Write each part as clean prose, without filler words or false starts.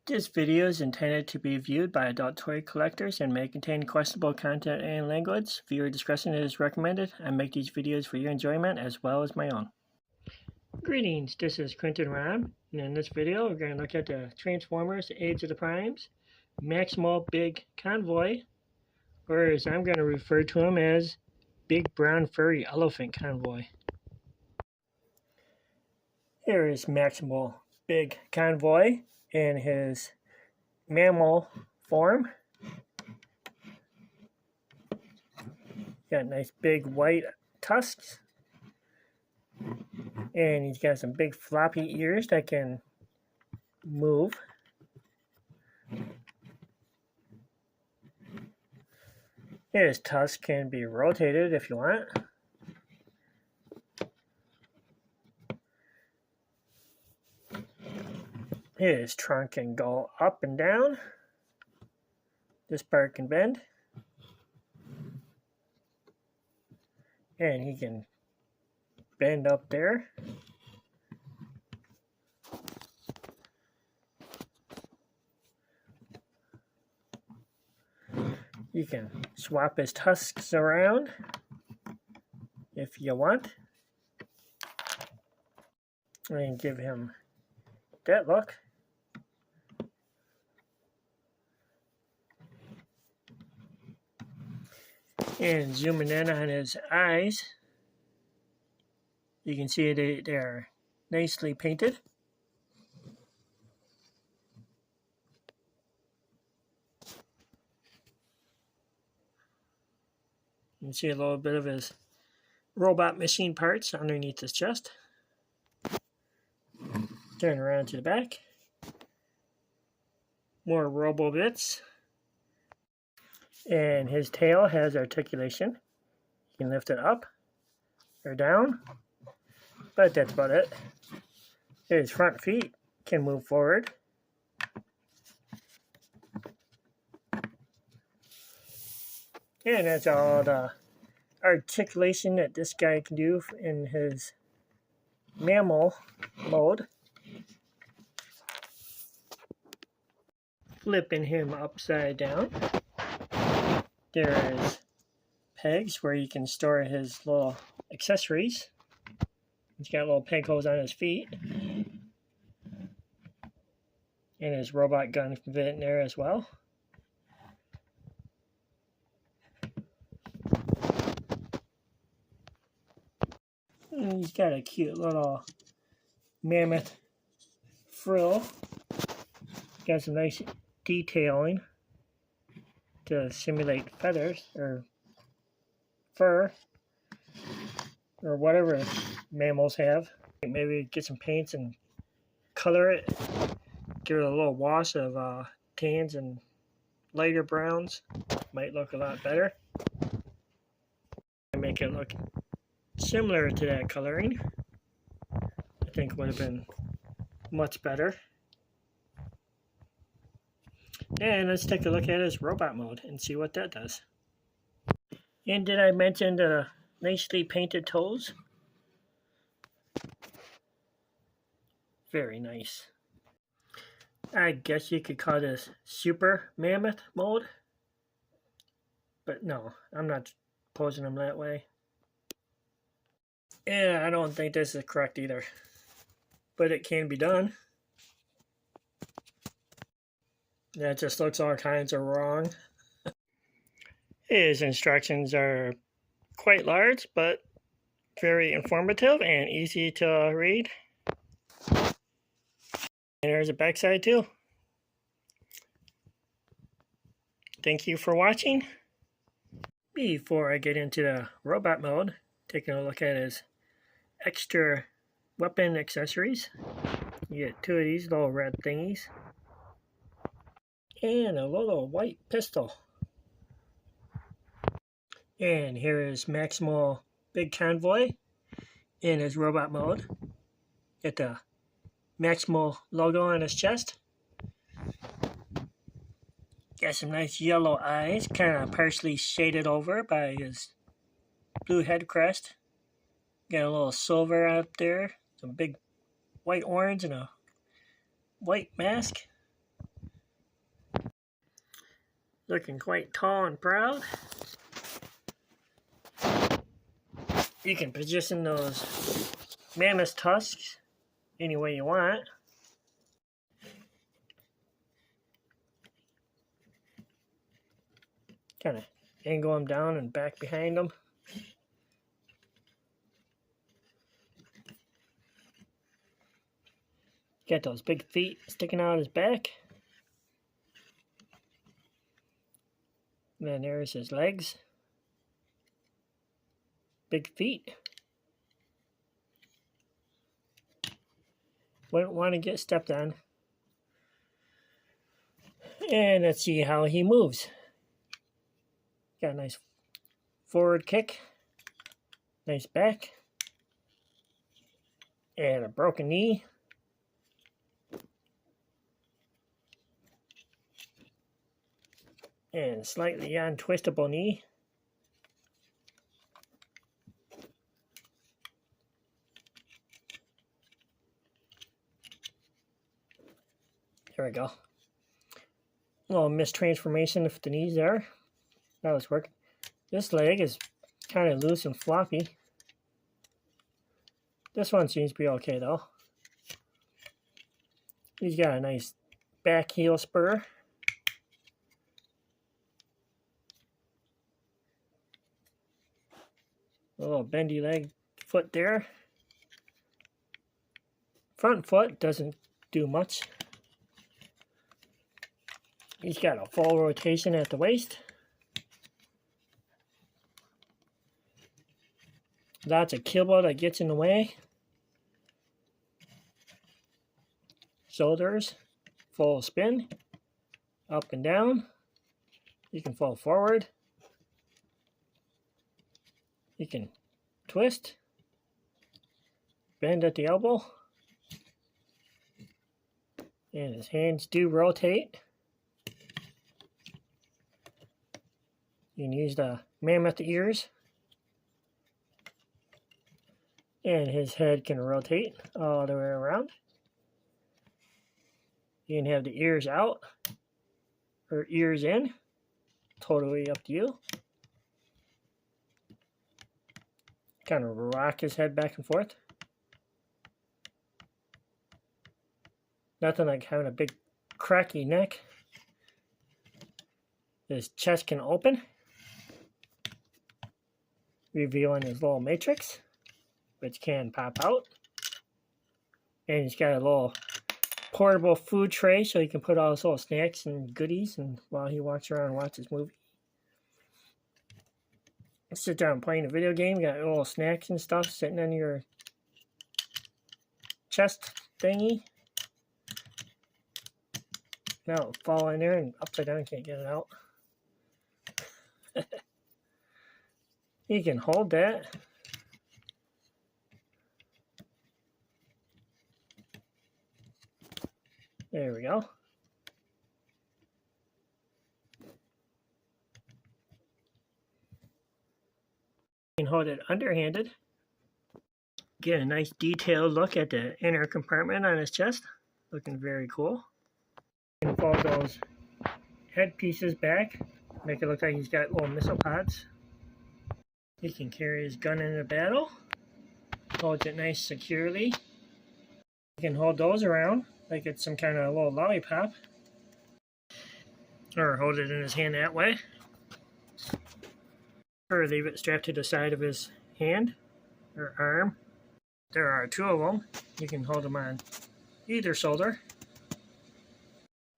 This video is intended to be viewed by adult toy collectors and may contain questionable content and language. Viewer discretion is recommended. I make these videos for your enjoyment as well as my own. Greetings, this is Quentin-Rom, and in this video we're going to look at the Transformers Age of the Primes Maximal Big Convoy, or as I'm going to refer to him as Big Brown Furry Elephant Convoy. Here is Maximal Big Convoy in his mammal form. Got nice big white tusks, and he's got some big floppy ears that can move. His tusk can be rotated if you want. His trunk can go up and down. This part can bend. And he can bend up there. You can swap his tusks around if you want. And give him that look. And zooming in on his eyes, you can see they're nicely painted. You can see a little bit of his robot machine parts underneath his chest. Turn around to the back. More robo bits. And his tail has articulation. You can lift it up or down, but that's about it. His front feet can move forward. And that's all the articulation that this guy can do in his mammal mode. Flipping him upside down. There is pegs where you can store his little accessories. He's got little peg holes on his feet. And his robot gun can fit in there as well. And he's got a cute little mammoth frill. Got some nice detailing to simulate feathers or fur or whatever mammals have. Maybe get some paints and color it, give it a little wash of tans and lighter browns. Might look a lot better. Make it look similar to that coloring. I think would have been much better. And let's take a look at his robot mode and see what that does. And did I mention the nicely painted toes? Very nice. I guess you could call this super mammoth mode. But no, I'm not posing him that way. And I don't think this is correct either. But it can be done. That just looks all kinds of wrong. His instructions are quite large, but very informative and easy to read. And there's a backside too. Thank you for watching. Before I get into the robot mode, taking a look at his extra weapon accessories. You get two of these little red thingies. And a little white pistol. And here is Maximal Big Convoy in his robot mode. Get the Maximal logo on his chest. Got some nice yellow eyes, kind of partially shaded over by his blue head crest. Got a little silver up there, some big white orange and a white mask. Looking quite tall and proud. You can position those mammoth tusks any way you want. Kind of angle them down and back behind them. Got those big feet sticking out his back. And then there's his legs. Big feet. Wouldn't want to get stepped on. And let's see how he moves. Got a nice forward kick. Nice back. And a broken knee. And slightly untwistable knee. There we go. A little mistransformation of the knees there. That was working. This leg is kind of loose and floppy. This one seems to be okay though. He's got a nice back heel spur. A little bendy leg foot there. Front foot doesn't do much. He's got a full rotation at the waist. Lots of kibble that gets in the way. Shoulders, full spin, up and down. You can fall forward. You can twist, bend at the elbow, and his hands do rotate. You can use the mammoth ears, and his head can rotate all the way around. You can have the ears out or ears in, totally up to you. Kind of rock his head back and forth. Nothing like having a big cracky neck. His chest can open, revealing his little matrix, which can pop out. And he's got a little portable food tray so he can put all his little snacks and goodies and while he walks around and watches movie. Sit down playing a video game, you got little snacks and stuff sitting on your chest thingy. Now it'll fall in there and upside down, can't get it out. You can hold that. There we go. You can hold it underhanded. Get a nice detailed look at the inner compartment on his chest. Looking very cool. You can fold those head pieces back. Make it look like he's got little missile pods. He can carry his gun into battle. Holds it nice securely. You can hold those around like it's some kind of little lollipop. Or hold it in his hand that way. Or leave it strapped to the side of his hand or arm. There are two of them. You can hold them on either shoulder.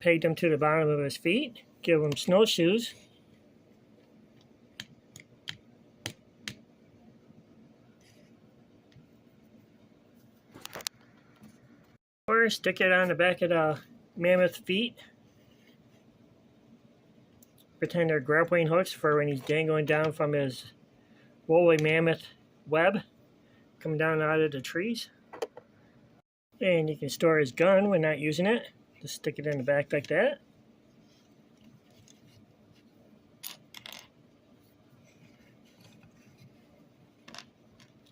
Peg them to the bottom of his feet. Give him snowshoes. Or stick it on the back of the mammoth feet. Pretend they're grappling hooks for when he's dangling down from his woolly mammoth web coming down out of the trees. And you can store his gun when not using it. Just stick it in the back like that.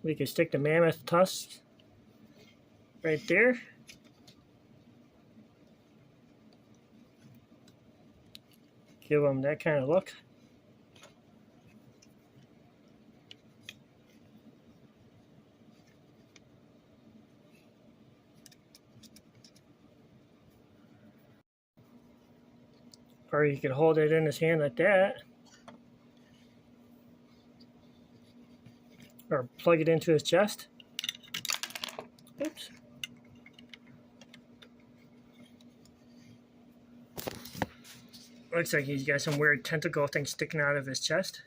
We can stick the mammoth tusks right there. give them that kind of look. Or you could hold it in his hand like that. Or plug it into his chest. Oops. Looks like he's got some weird tentacle thing sticking out of his chest.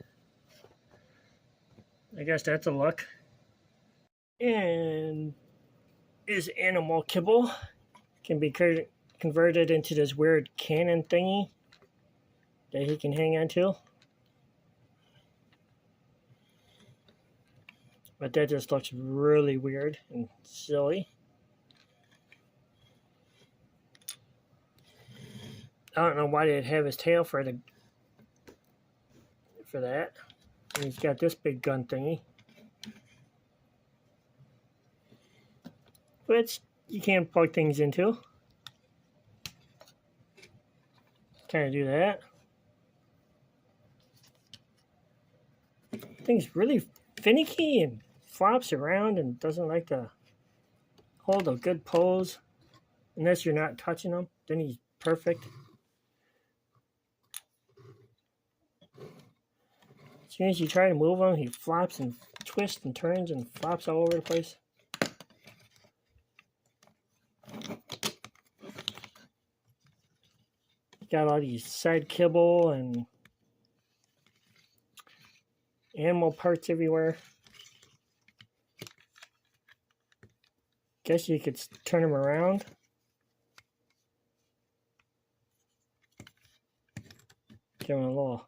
I guess that's a look. And his animal kibble can be converted into this weird cannon thingy that he can hang onto. But that just looks really weird and silly. I don't know why they'd have his tail for that. And he's got this big gun thingy, which you can plug things into. Kind of do that. Thing's really finicky and flops around and doesn't like to hold a good pose unless you're not touching him. Then he's perfect. As soon as you try to move him, he flops and twists and turns and flops all over the place. Got all these side kibble and animal parts everywhere. Guess you could turn them around. Give him a little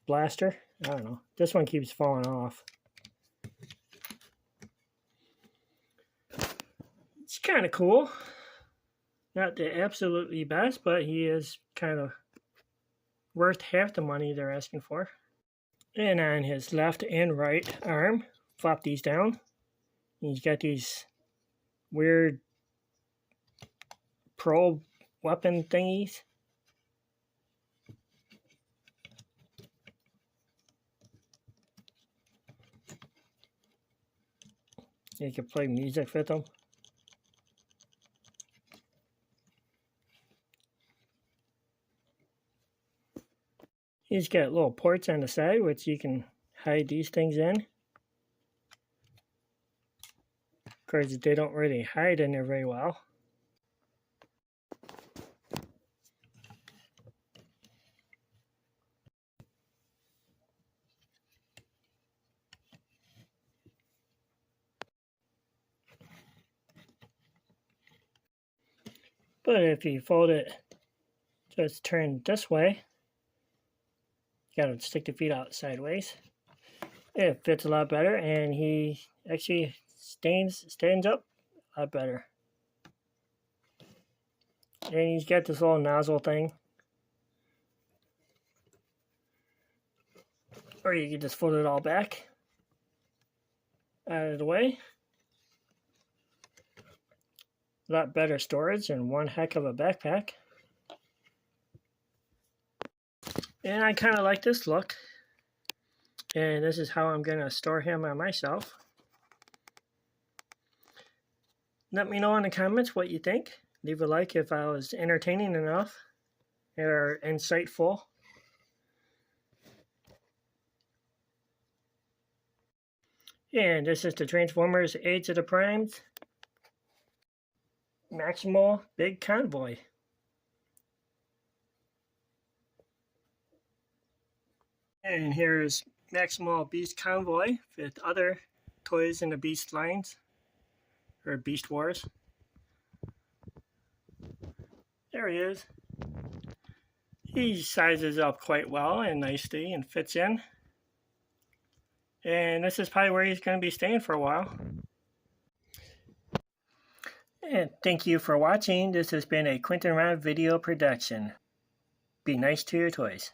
blaster. I don't know. This one keeps falling off. It's kind of cool. Not the absolutely best, but he is kind of worth half the money they're asking for. And on his left and right arm, flop these down. He's got these weird probe weapon thingies. You can play music with them. He's got little ports on the side which you can hide these things in. Of course, they don't really hide in there very well. But if you fold it just turn this way, you gotta stick the feet out sideways. It fits a lot better, and he actually stands up a lot better. And he's got this little nozzle thing. Or you can just fold it all back out of the way. A lot better storage and one heck of a backpack. And I kind of like this look. And this is how I'm going to store him on myself. Let me know in the comments what you think. Leave a like if I was entertaining enough or insightful. And this is the Transformers Age of the Primes Maximal Big Convoy. And here's Maximal Beast Convoy with other toys in the Beast lines, or Beast Wars. There he is. He sizes up quite well and nicely and fits in. And this is probably where he's going to be staying for a while. And thank you for watching. This has been a Quentin-Rom video production. Be nice to your toys.